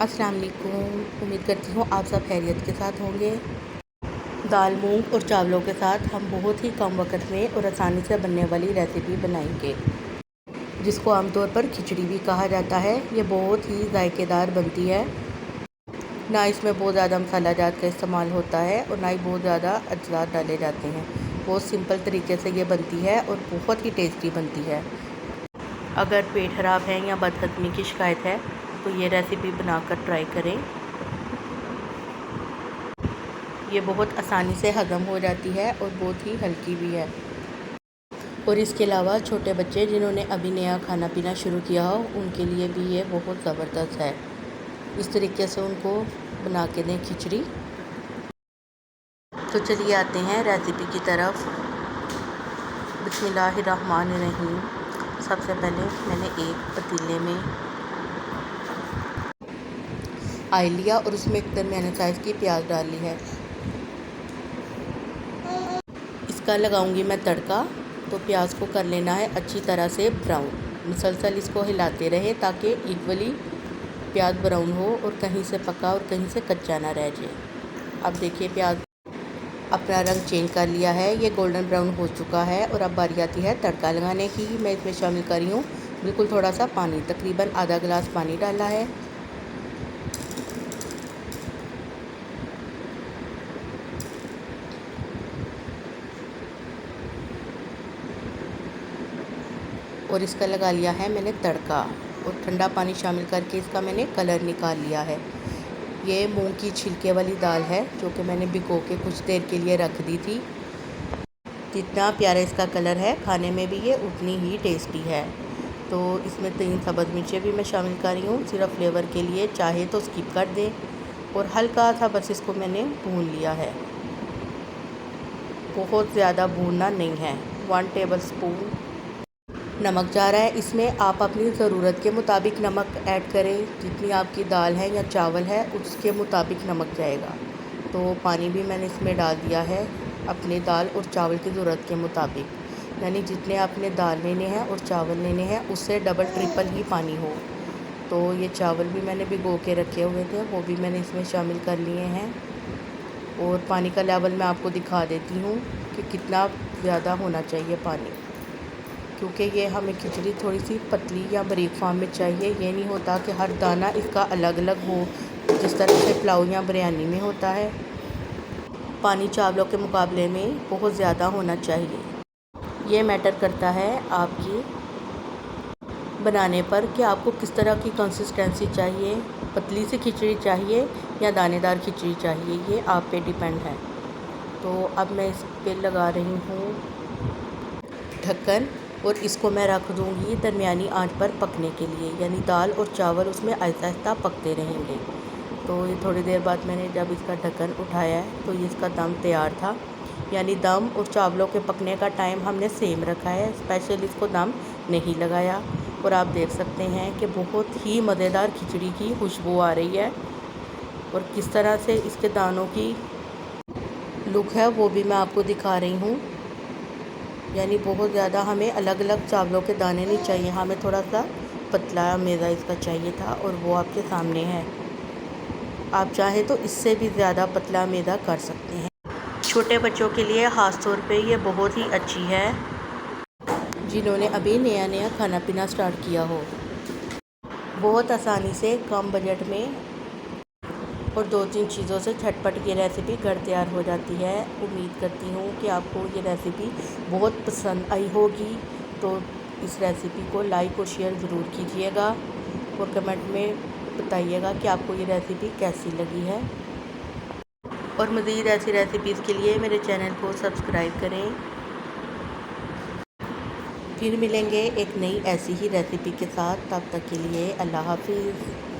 अस्सलाम वालेकुम। उम्मीद करती हूँ आप सब खैरियत के साथ होंगे। दाल मूंग और चावलों के साथ हम बहुत ही कम वक्त में और आसानी से बनने वाली रेसिपी बनाएंगे, जिसको आमतौर पर खिचड़ी भी कहा जाता है। ये बहुत ही जायकेदार बनती है। ना इसमें बहुत ज़्यादा मसाला जात का इस्तेमाल होता है और ना ही बहुत ज़्यादा अज्जात डाले जाते हैं। बहुत सिंपल तरीके से ये बनती है और बहुत ही टेस्टी बनती है। अगर पेट ख़राब है या बदहज़मी की शिकायत है तो ये रेसिपी बनाकर ट्राई करें। ये बहुत आसानी से हज़म हो जाती है और बहुत ही हल्की भी है। और इसके अलावा छोटे बच्चे जिन्होंने अभी नया खाना पीना शुरू किया हो, उनके लिए भी ये बहुत ज़बरदस्त है। इस तरीके से उनको बना के दें खिचड़ी। तो चलिए आते हैं रेसिपी की तरफ। बिस्मिल्लाहिर्रहमानिर्रहीम। सबसे पहले मैंने एक पतीले में ऑयल लिया और उसमें एक दरमियाने साइज़ की प्याज डाल ली है। इसका लगाऊंगी मैं तड़का। तो प्याज को कर लेना है अच्छी तरह से ब्राउन। मुसलसल इसको हिलाते रहे ताकि इक्वली प्याज ब्राउन हो और कहीं से पका और कहीं से कच्चा ना रह जाए। अब देखिए प्याज अपना रंग चेंज कर लिया है, ये गोल्डन ब्राउन हो चुका है। और अब बारी आती है तड़का लगाने की। मैं इसमें शामिल कर रही हूँ बिल्कुल थोड़ा सा पानी, तकरीबन आधा गिलास पानी डाला है। और इसका लगा लिया है मैंने तड़का और ठंडा पानी शामिल करके इसका मैंने कलर निकाल लिया है। ये मूंग की छिलके वाली दाल है जो कि मैंने भिगो के कुछ देर के लिए रख दी थी। जितना प्यारा इसका कलर है, खाने में भी ये उतनी ही टेस्टी है। तो इसमें 3 सब्ज़ मिर्चें भी मैं शामिल कर रही हूँ सिर्फ फ्लेवर के लिए, चाहे तो स्किप कर दें। और हल्का सा बस इसको मैंने भून लिया है, बहुत ज़्यादा भूनना नहीं है। 1 टेबल स्पून नमक जा रहा है। इसमें आप अपनी ज़रूरत के मुताबिक नमक ऐड करें। जितनी आपकी दाल है या चावल है उसके मुताबिक नमक जाएगा। तो पानी भी मैंने इसमें डाल दिया है अपने दाल और चावल की ज़रूरत के मुताबिक, यानी जितने आपने दाल लेने हैं और चावल लेने हैं उससे डबल ट्रिपल ही पानी हो। तो ये चावल भी मैंने भिगो के रखे हुए थे, वो भी मैंने इसमें शामिल कर लिए हैं। और पानी का लेवल मैं आपको दिखा देती हूँ कि कितना ज़्यादा होना चाहिए पानी, क्योंकि ये हमें खिचड़ी थोड़ी सी पतली या बारीक फॉर्म में चाहिए। ये नहीं होता कि हर दाना इसका अलग अलग हो, जिस तरह से पुलाव या बिरयानी में होता है। पानी चावलों के मुकाबले में बहुत ज़्यादा होना चाहिए। ये मैटर करता है आपकी बनाने पर कि आपको किस तरह की कंसिस्टेंसी चाहिए, पतली सी खिचड़ी चाहिए या दानेदार खिचड़ी चाहिए, ये आप पे डिपेंड है। तो अब मैं इस पर लगा रही हूँ ढक्कन और इसको मैं रख दूँगी दरमियानी आंच पर पकने के लिए, यानी दाल और चावल उसमें आहिस्ता आहिस्ता पकते रहेंगे। तो ये थोड़ी देर बाद मैंने जब इसका ढक्कन उठाया है तो ये इसका दम तैयार था, यानी दम और चावलों के पकने का टाइम हमने सेम रखा है, स्पेशल इसको दम नहीं लगाया। और आप देख सकते हैं कि बहुत ही मज़ेदार खिचड़ी की खुशबू आ रही है। और किस तरह से इसके दानों की लुक है वो भी मैं आपको दिखा रही हूँ। यानी बहुत ज़्यादा हमें अलग अलग चावलों के दाने नहीं चाहिए, हमें थोड़ा सा पतला मैदा इसका चाहिए था और वो आपके सामने है। आप चाहें तो इससे भी ज़्यादा पतला मैदा कर सकते हैं। छोटे बच्चों के लिए ख़ास तौर पे ये बहुत ही अच्छी है, जिन्होंने अभी नया नया खाना पीना स्टार्ट किया हो। बहुत आसानी से कम बजट में और 2-3 चीज़ों से झटपट ये रेसिपी घर तैयार हो जाती है। उम्मीद करती हूँ कि आपको ये रेसिपी बहुत पसंद आई होगी। तो इस रेसिपी को लाइक और शेयर ज़रूर कीजिएगा और कमेंट में बताइएगा कि आपको ये रेसिपी कैसी लगी है। और मज़ीद ऐसी रेसिपीज़ के लिए मेरे चैनल को सब्सक्राइब करें। फिर मिलेंगे एक नई ऐसी ही रेसिपी के साथ, तब तक के लिए अल्लाह हाफिज़।